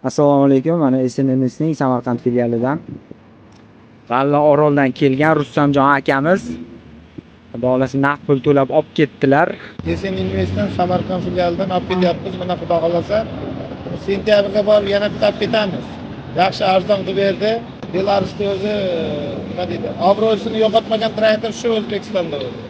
Assalomu alaykum. Mana SNMS'ning Samarqand filialidan G'alla Oroldan kelgan Rustamjon akamiz xudo xolasa naqd pul to'lab olib ketdilar. SNMS'dan Samarqand filialidan olib kelyapmiz. Mana xudo xolasa sentyabrga borib yana bitta olib ketamiz. Yaxshi arzon qilib berdi. Belarusda o'zi nima deydi? Obro'sini yo'qotmagan traktor shu O'zbekistonda o'zi.